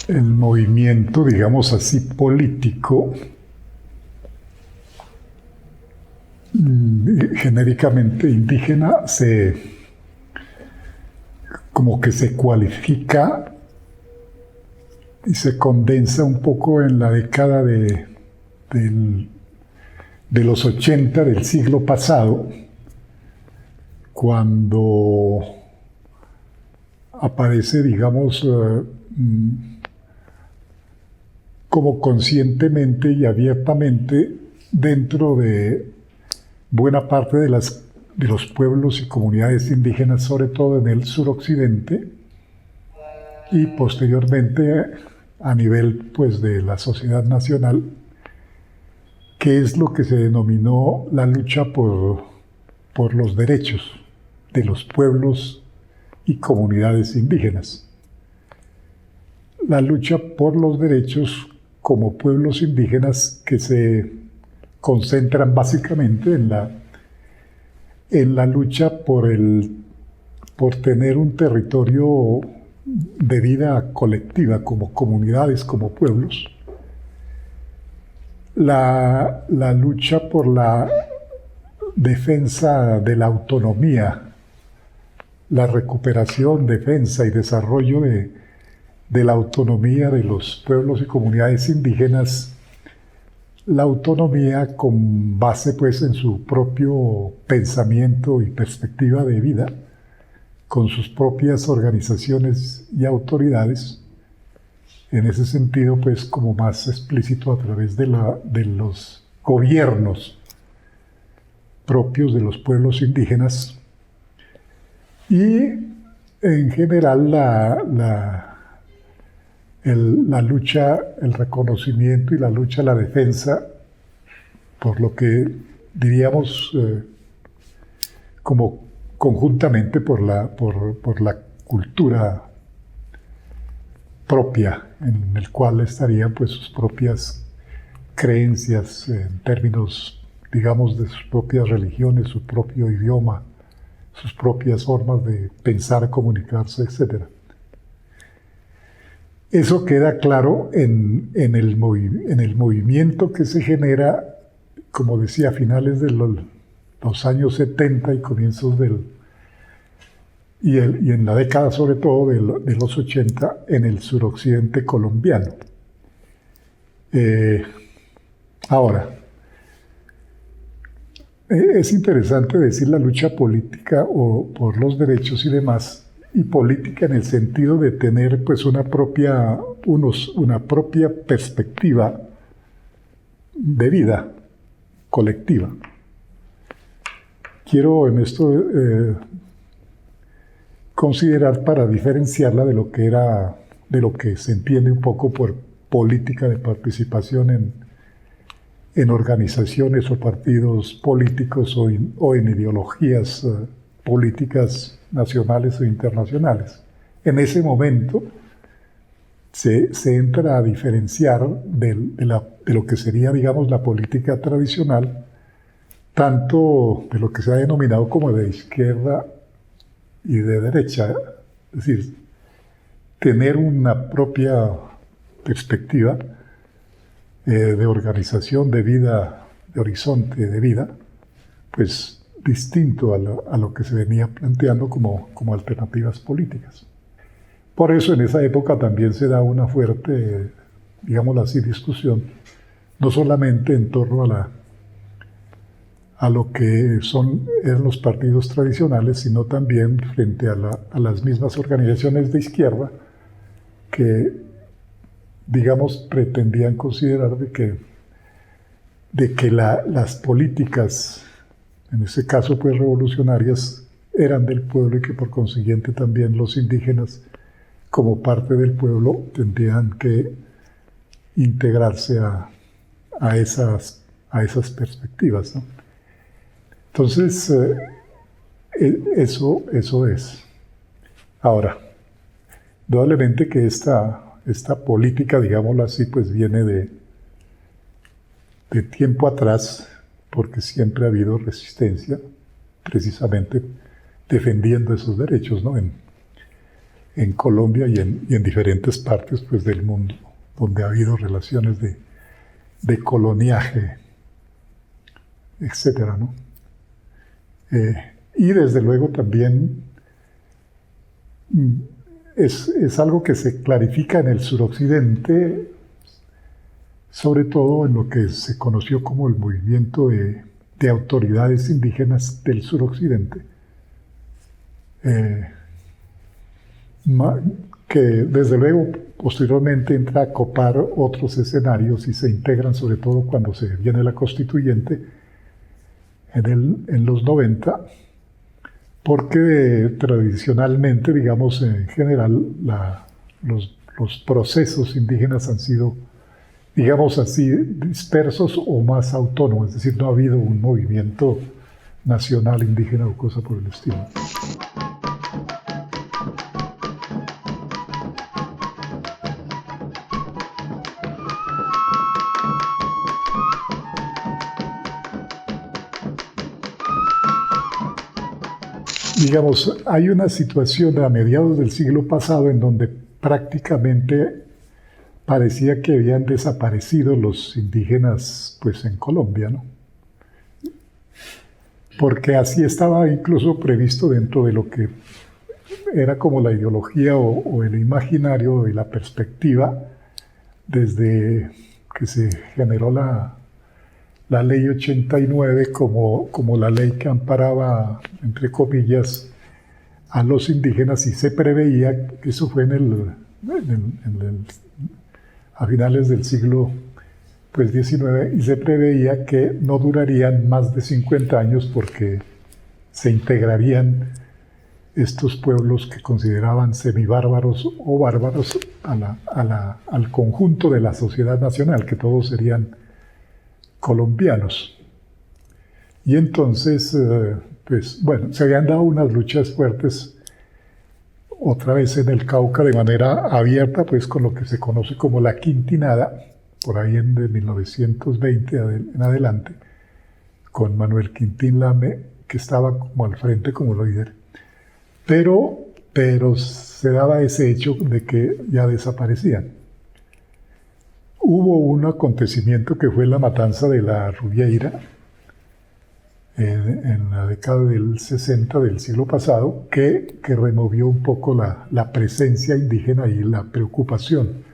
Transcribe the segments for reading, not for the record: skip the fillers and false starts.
El movimiento, digamos así, político, genéricamente indígena, como que se cualifica y se condensa un poco en la década de los 80 del siglo pasado, cuando aparece, digamos, como conscientemente y abiertamente dentro de buena parte de los pueblos y comunidades indígenas, sobre todo en el suroccidente, y posteriormente a nivel pues, de la sociedad nacional, que es lo que se denominó la lucha por los derechos de los pueblos y comunidades indígenas. La lucha por los derechos como pueblos indígenas que se concentran básicamente en la lucha por tener un territorio de vida colectiva como comunidades, como pueblos. La lucha por la defensa de la autonomía, la recuperación, defensa y desarrollo de la autonomía de los pueblos y comunidades indígenas, la autonomía con base pues en su propio pensamiento y perspectiva de vida, con sus propias organizaciones y autoridades, en ese sentido pues como más explícito a través de los gobiernos propios de los pueblos indígenas, y en general la lucha, el reconocimiento y la lucha, la defensa, por lo que diríamos como conjuntamente por la cultura propia, en el cual estarían pues sus propias creencias en términos, digamos, de sus propias religiones, su propio idioma, sus propias formas de pensar, comunicarse, etc. Eso queda claro en el movimiento que se genera, como decía, a finales de los años 70 y comienzos y en la década sobre todo de los 80 en el suroccidente colombiano. Ahora, es interesante decir la lucha política o por los derechos y demás, y política en el sentido de tener pues una propia perspectiva de vida colectiva. Quiero en esto considerar, para diferenciarla de lo que se entiende un poco por política de participación en organizaciones o partidos políticos o en ideologías políticas nacionales o internacionales. En ese momento se entra a diferenciar de lo que sería, digamos, la política tradicional, tanto de lo que se ha denominado como de izquierda y de derecha, es decir, tener una propia perspectiva de organización de vida, de horizonte de vida, pues distinto a lo que se venía planteando como alternativas políticas. Por eso en esa época también se da una fuerte, digámoslo así, discusión, no solamente en torno a lo que eran los partidos tradicionales, sino también frente a las mismas organizaciones de izquierda que, digamos, pretendían considerar de que las políticas, en ese caso pues revolucionarias, eran del pueblo y que por consiguiente también los indígenas, como parte del pueblo, tendrían que integrarse a esas perspectivas, ¿no? Entonces, eso es. Ahora, indudablemente que esta política, digámoslo así, pues viene de tiempo atrás, porque siempre ha habido resistencia, precisamente defendiendo esos derechos, ¿no? En Colombia y en diferentes partes, pues, del mundo, donde ha habido relaciones de coloniaje, etcétera, ¿no? Y desde luego también es algo que se clarifica en el suroccidente, sobre todo en lo que se conoció como el movimiento de autoridades indígenas del suroccidente, que desde luego posteriormente entra a copar otros escenarios y se integran, sobre todo cuando se viene la constituyente en los 90, porque tradicionalmente, digamos, en general, los procesos indígenas han sido, digamos así, dispersos o más autónomos, es decir, no ha habido un movimiento nacional indígena o cosa por el estilo. Digamos, hay una situación a mediados del siglo pasado en donde prácticamente parecía que habían desaparecido los indígenas, pues, en Colombia, ¿no? Porque así estaba incluso previsto dentro de lo que era como la ideología o el imaginario y la perspectiva desde que se generó la ley 89 como la ley que amparaba, entre comillas, a los indígenas, y se preveía, que eso fue a finales del siglo pues, XIX, y se preveía que no durarían más de 50 años porque se integrarían estos pueblos que consideraban semibárbaros o bárbaros al conjunto de la sociedad nacional, que todos serían colombianos. Y entonces, pues bueno, se habían dado unas luchas fuertes otra vez en el Cauca de manera abierta, pues con lo que se conoce como la Quintinada, por ahí de 1920 en adelante, con Manuel Quintín Lame, que estaba como al frente como líder. Pero se daba ese hecho de que ya desaparecían. Hubo un acontecimiento que fue la matanza de la Rubieira en la década del 60 del siglo pasado, que removió un poco la presencia indígena y la preocupación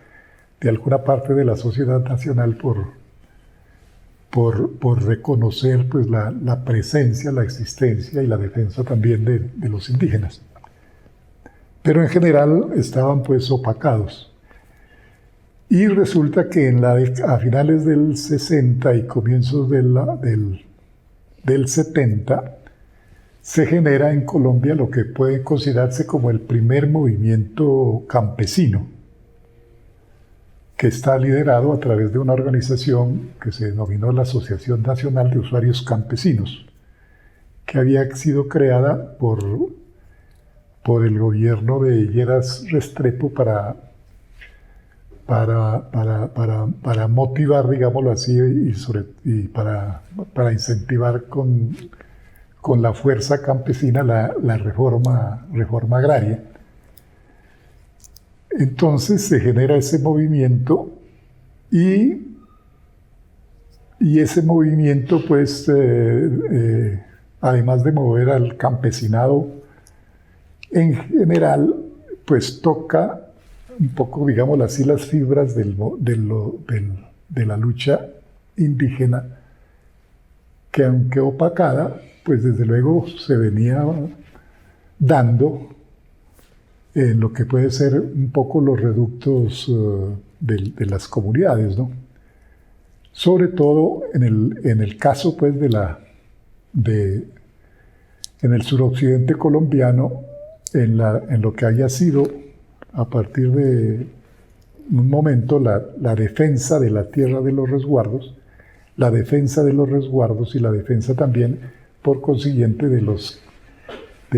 de alguna parte de la sociedad nacional por reconocer, pues, la presencia, la existencia y la defensa también de los indígenas. Pero en general estaban, pues, opacados. Y resulta que a finales del 60 y comienzos del 70 se genera en Colombia lo que puede considerarse como el primer movimiento campesino, que está liderado a través de una organización que se denominó la Asociación Nacional de Usuarios Campesinos, que había sido creada por el gobierno de Lleras Restrepo para motivar, digámoslo así, y para incentivar con la fuerza campesina la reforma agraria. Entonces se genera ese movimiento y ese movimiento, pues, además de mover al campesinado en general, pues toca un poco, digámoslo así, las fibras de la lucha indígena, que aunque opacada, pues desde luego se venía dando en lo que puede ser un poco los reductos de las comunidades, ¿no? Sobre todo en el caso, pues, en el suroccidente colombiano, en lo que haya sido, a partir de un momento, la defensa de la tierra de los resguardos, la defensa de los resguardos y la defensa también, por consiguiente de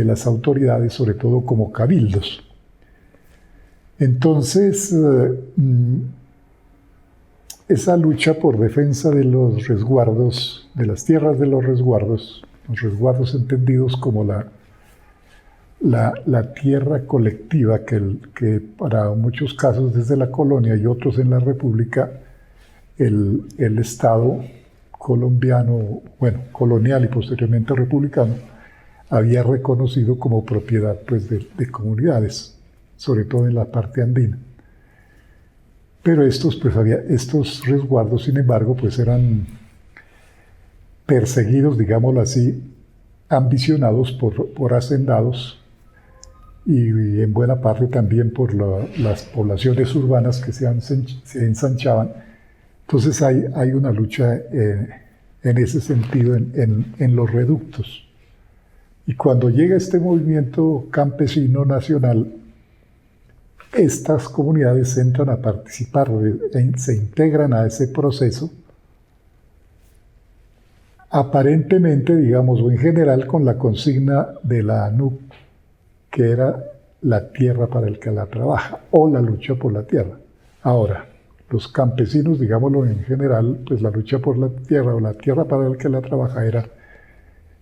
las autoridades, sobre todo como cabildos. Entonces, esa lucha por defensa de los resguardos, de las tierras de los resguardos entendidos como la tierra colectiva que para muchos casos desde la colonia y otros en la República, el Estado colombiano, bueno, colonial y posteriormente republicano, había reconocido como propiedad pues, de comunidades, sobre todo en la parte andina. Pero estos resguardos, sin embargo, pues eran perseguidos, digámoslo así, ambicionados por hacendados y en buena parte también por las poblaciones urbanas que se ensanchaban. Entonces hay una lucha en ese sentido en los reductos. Y cuando llega este movimiento campesino nacional, estas comunidades entran a participar, se integran a ese proceso, aparentemente, digamos, o en general, con la consigna de la ANUC, que era la tierra para el que la trabaja, o la lucha por la tierra. Ahora, los campesinos, digámoslo en general, pues la lucha por la tierra o la tierra para el que la trabaja era,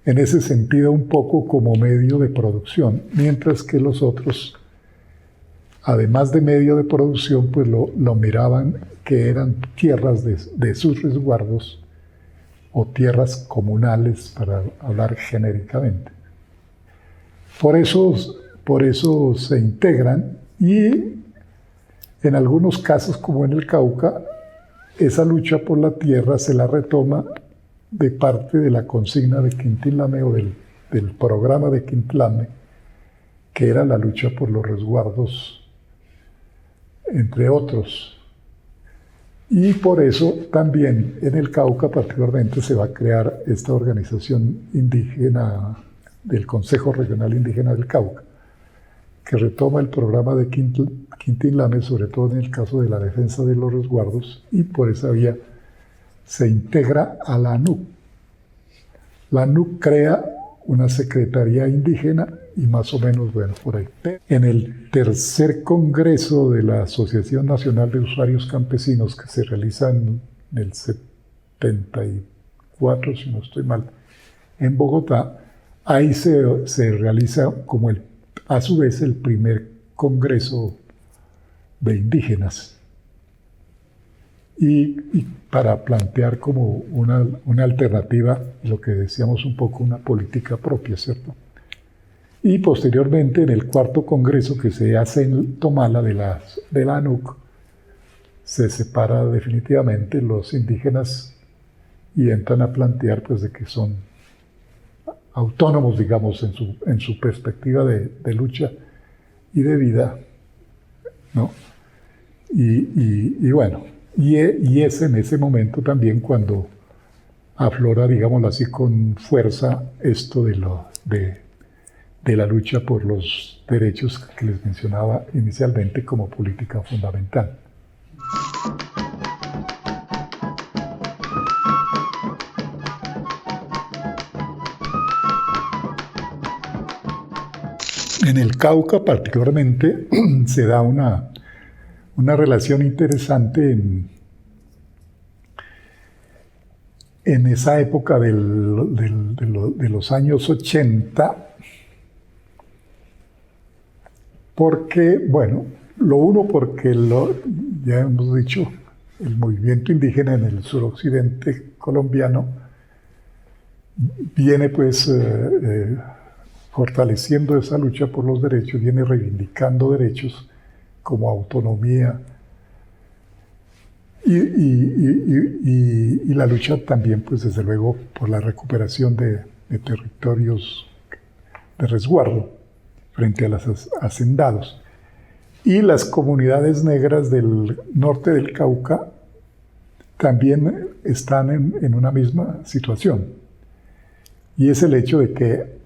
en ese sentido, un poco como medio de producción, mientras que los otros, además de medio de producción, pues lo miraban que eran tierras de sus resguardos o tierras comunales, para hablar genéricamente. Por eso se integran y en algunos casos, como en el Cauca, esa lucha por la tierra se la retoma de parte de la consigna de Quintín-Lame o del programa de Quintín-Lame, que era la lucha por los resguardos, entre otros. Y por eso también en el Cauca particularmente se va a crear esta organización indígena del Consejo Regional Indígena del Cauca, que retoma el programa de Quintín-Lame, sobre todo en el caso de la defensa de los resguardos, y por esa vía se integra a la ANUC. La ANUC crea una secretaría indígena y más o menos, bueno, por ahí. En el tercer congreso de la Asociación Nacional de Usuarios Campesinos, que se realiza en el 74, si no estoy mal, en Bogotá, ahí se realiza como a su vez el primer congreso de indígenas. Y para plantear como una alternativa, lo que decíamos un poco, una política propia, ¿cierto? Y posteriormente, en el cuarto congreso que se hace en Tomala de la ANUC, se separa definitivamente los indígenas y entran a plantear pues, de que son autónomos, digamos, en su perspectiva de lucha y de vida, ¿no? Y bueno, y es en ese momento también cuando aflora, digámoslo así, con fuerza esto de la lucha por los derechos que les mencionaba inicialmente como política fundamental. En el Cauca particularmente se da una relación interesante en esa época de los años 80, porque, bueno, porque ya hemos dicho, el movimiento indígena en el suroccidente colombiano viene pues fortaleciendo esa lucha por los derechos, viene reivindicando derechos como autonomía y la lucha también, pues desde luego, por la recuperación de territorios de resguardo frente a los hacendados. Y las comunidades negras del norte del Cauca también están en una misma situación. Y es el hecho de que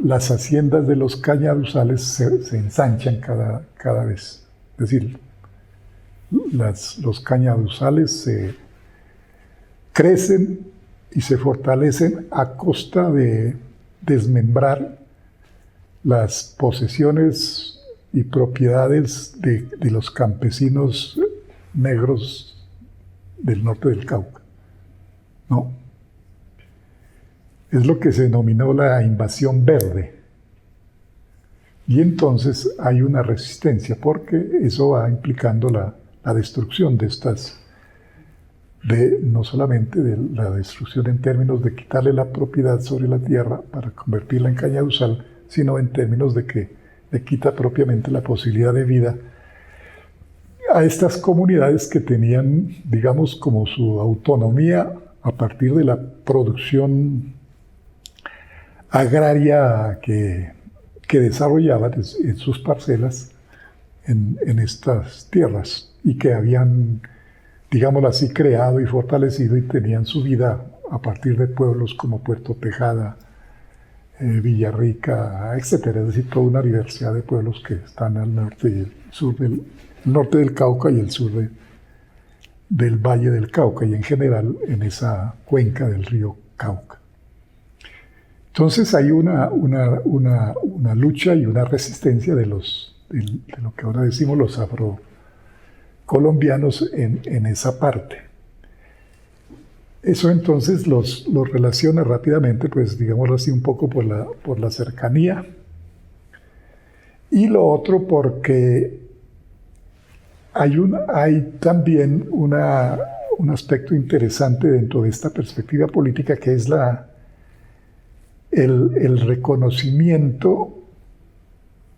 las haciendas de los cañaduzales se ensanchan cada vez. Es decir, los cañaduzales crecen y se fortalecen a costa de desmembrar las posesiones y propiedades de los campesinos negros del norte del Cauca, ¿no? Es lo que se denominó la invasión verde. Y entonces hay una resistencia, porque eso va implicando la destrucción de estas, no solamente de la destrucción en términos de quitarle la propiedad sobre la tierra para convertirla en cañaduzal, sino en términos de que le quita propiamente la posibilidad de vida a estas comunidades que tenían, digamos, como su autonomía a partir de la producción agraria que desarrollaban en sus parcelas en estas tierras y que habían, digámoslo así, creado y fortalecido y tenían su vida a partir de pueblos como Puerto Tejada, Villarrica, etcétera. Es decir, toda una diversidad de pueblos que están al norte y el sur del norte del Cauca y el sur del Valle del Cauca y en general en esa cuenca del río Cauca. Entonces hay una lucha y una resistencia de lo que ahora decimos los afrocolombianos en esa parte. Eso entonces los relaciona rápidamente, pues digámoslo así, un poco por la cercanía. Y lo otro porque hay también un aspecto interesante dentro de esta perspectiva política, que es el reconocimiento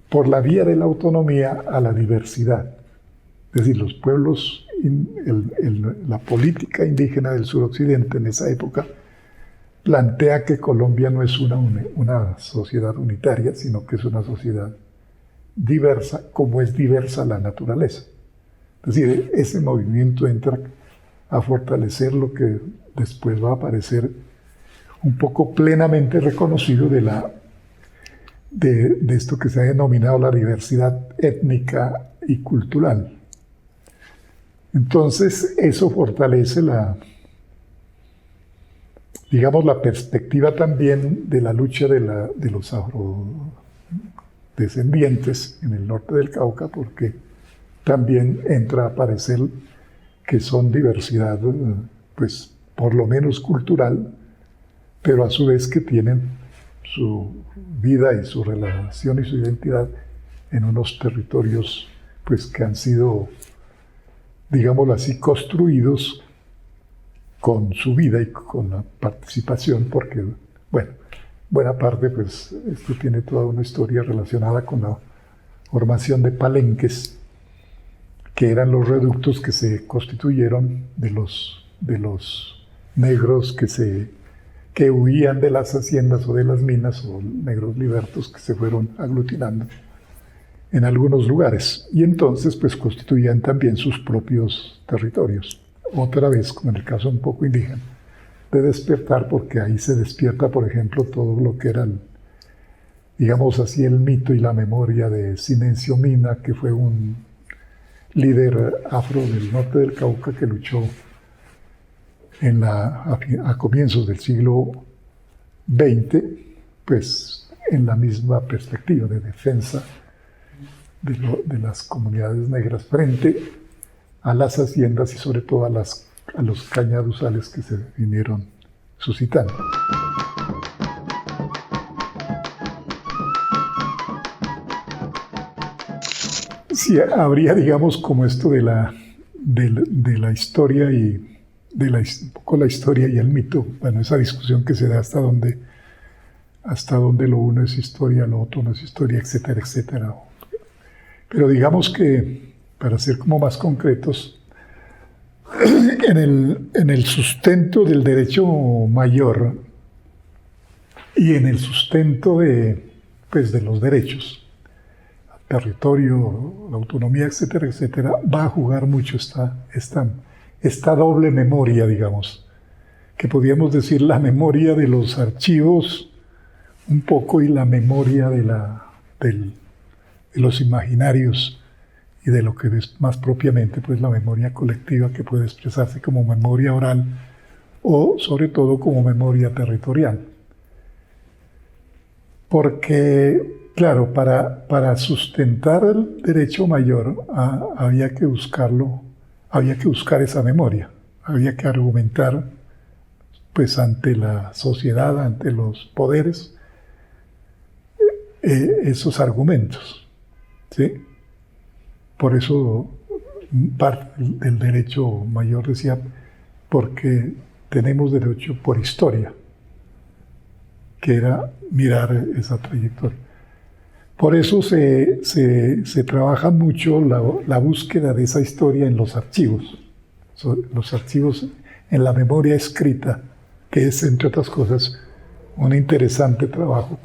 por la vía de la autonomía a la diversidad. Es decir, los pueblos, la política indígena del suroccidente en esa época plantea que Colombia no es una sociedad unitaria, sino que es una sociedad diversa, como es diversa la naturaleza. Es decir, ese movimiento entra a fortalecer lo que después va a aparecer un poco plenamente reconocido de esto que se ha denominado la diversidad étnica y cultural. Entonces, eso fortalece digamos, la perspectiva también de la lucha de los afrodescendientes en el norte del Cauca, porque también entra a aparecer que son diversidad, pues, por lo menos cultural, pero a su vez que tienen su vida y su relación y su identidad en unos territorios, pues, que han sido, digámoslo así, construidos con su vida y con la participación, porque, bueno, buena parte, pues, esto tiene toda una historia relacionada con la formación de palenques, que eran los reductos que se constituyeron de los negros que huían de las haciendas o de las minas, o negros libertos que se fueron aglutinando en algunos lugares, y entonces pues constituían también sus propios territorios. Otra vez, como en el caso un poco indígena, de despertar, porque ahí se despierta, por ejemplo, todo lo que era, digamos así, el mito y la memoria de Sinencio Mina, que fue un líder afro del norte del Cauca que luchó a comienzos del siglo XX, pues en la misma perspectiva de defensa de las comunidades negras frente a las haciendas y sobre todo a los cañaduzales que se vinieron suscitando. Sí, habría, digamos, como esto de la historia y un poco la historia y el mito, bueno, esa discusión que se da hasta dónde lo uno es historia, lo otro no es historia, etcétera, etcétera. Pero digamos que, para ser como más concretos, en el sustento del derecho mayor y en el sustento de los derechos, territorio, la autonomía, etcétera, etcétera, va a jugar mucho esta doble memoria, digamos, que podríamos decir la memoria de los archivos un poco y la memoria de los imaginarios y de lo que es más propiamente pues la memoria colectiva, que puede expresarse como memoria oral o sobre todo como memoria territorial. Porque, claro, para sustentar el derecho mayor había que buscarlo, había que buscar esa memoria, había que argumentar pues ante la sociedad, ante los poderes, esos argumentos, ¿sí? Por eso parte del derecho mayor decía, porque tenemos derecho por historia, que era mirar esa trayectoria. Por eso se trabaja mucho la búsqueda de esa historia en los archivos. Los archivos en la memoria escrita, que es, entre otras cosas, un interesante trabajo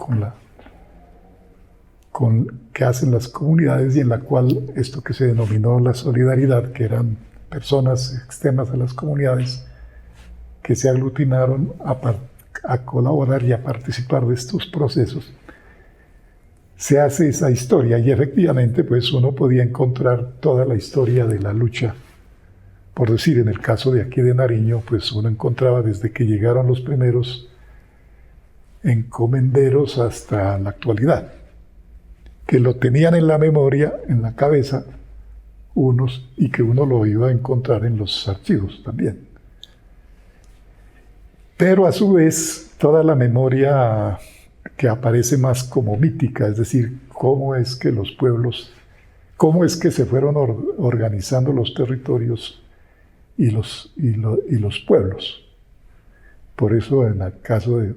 que hacen las comunidades y en la cual esto que se denominó la solidaridad, que eran personas externas a las comunidades que se aglutinaron a colaborar y a participar de estos procesos, se hace esa historia y efectivamente pues uno podía encontrar toda la historia de la lucha. Por decir, en el caso de aquí de Nariño, pues uno encontraba desde que llegaron los primeros encomenderos hasta la actualidad, que lo tenían en la memoria, en la cabeza, unos, y que uno lo iba a encontrar en los archivos también. Pero a su vez, toda la memoria que aparece más como mítica, es decir, cómo es que los pueblos, cómo es que se fueron organizando los territorios y los pueblos. Por eso, en el caso de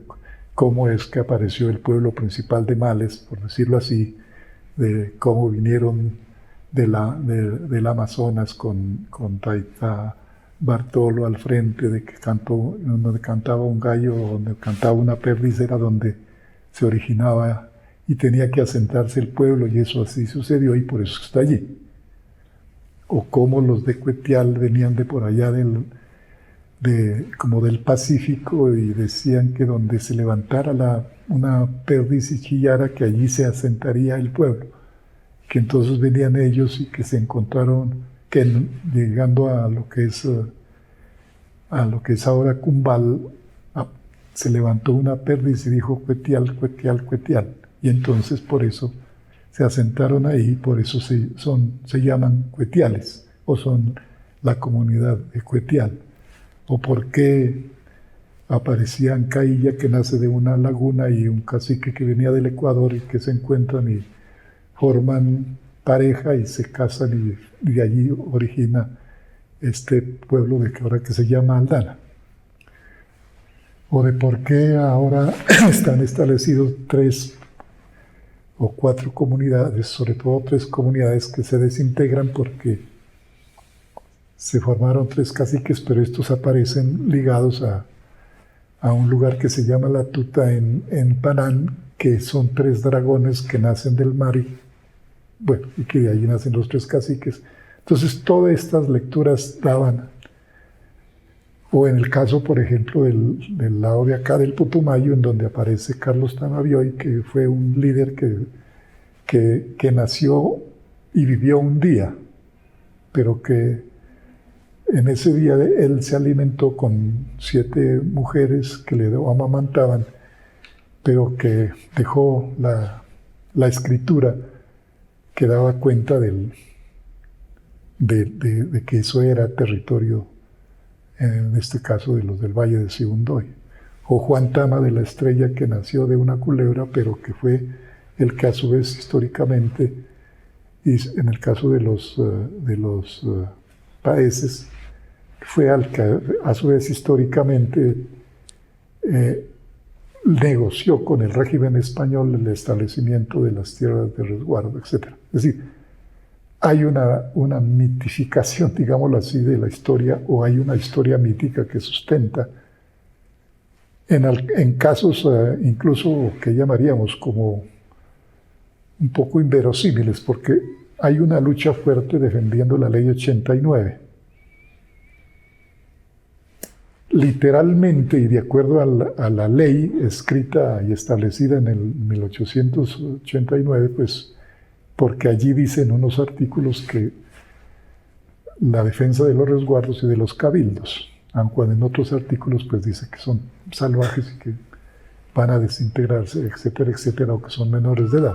cómo es que apareció el pueblo principal de Males, por decirlo así, de cómo vinieron del Amazonas con Taita Bartolo al frente, de que donde cantaba un gallo, donde cantaba una perdiz, era donde se originaba y tenía que asentarse el pueblo, y eso así sucedió y por eso está allí. O cómo los de Cuetial venían de por allá como del Pacífico y decían que donde se levantara una perdiz y chillara, que allí se asentaría el pueblo, que entonces venían ellos y que se encontraron que llegando a lo que es ahora Cumbal, se levantó una perdiz y dijo Cuetial, Cuetial, Cuetial, y entonces por eso se asentaron ahí, por eso se llaman cuetiales, o son la comunidad de Cuetial. O por qué aparecía Ancailla, que nace de una laguna, y un cacique que venía del Ecuador y que se encuentran y forman pareja y se casan, y de allí origina este pueblo de que ahora que se llama Aldana. O de por qué ahora están establecidos 3 o 4 comunidades, sobre todo 3 comunidades que se desintegran porque se formaron 3 caciques, pero estos aparecen ligados a un lugar que se llama La Tuta en Panán, que son 3 dragones que nacen del mar y que de allí nacen los 3 caciques. Entonces todas estas lecturas daban, o en el caso por ejemplo del lado de acá del Putumayo, en donde aparece Carlos Tamabioy, que fue un líder que nació y vivió un día, pero que en ese día él se alimentó con 7 mujeres que le amamantaban, pero que dejó la escritura que daba cuenta de que eso era territorio, en este caso de los del Valle de Sibundoy. O Juan Tama de la Estrella, que nació de una culebra, pero que fue el que a su vez históricamente, y en el caso de los paeses, fue al que a su vez históricamente negoció con el régimen español el establecimiento de las tierras de resguardo, etc. Es decir, hay una mitificación, digámoslo así, de la historia, o hay una historia mítica que sustenta, en casos incluso que llamaríamos como un poco inverosímiles, porque hay una lucha fuerte defendiendo la ley 89. Literalmente y de acuerdo a la ley escrita y establecida en el 1889, pues porque allí dicen unos artículos que la defensa de los resguardos y de los cabildos. aunque en otros artículos pues dice que son salvajes y que van a desintegrarse, etcétera, etcétera, o que son menores de edad.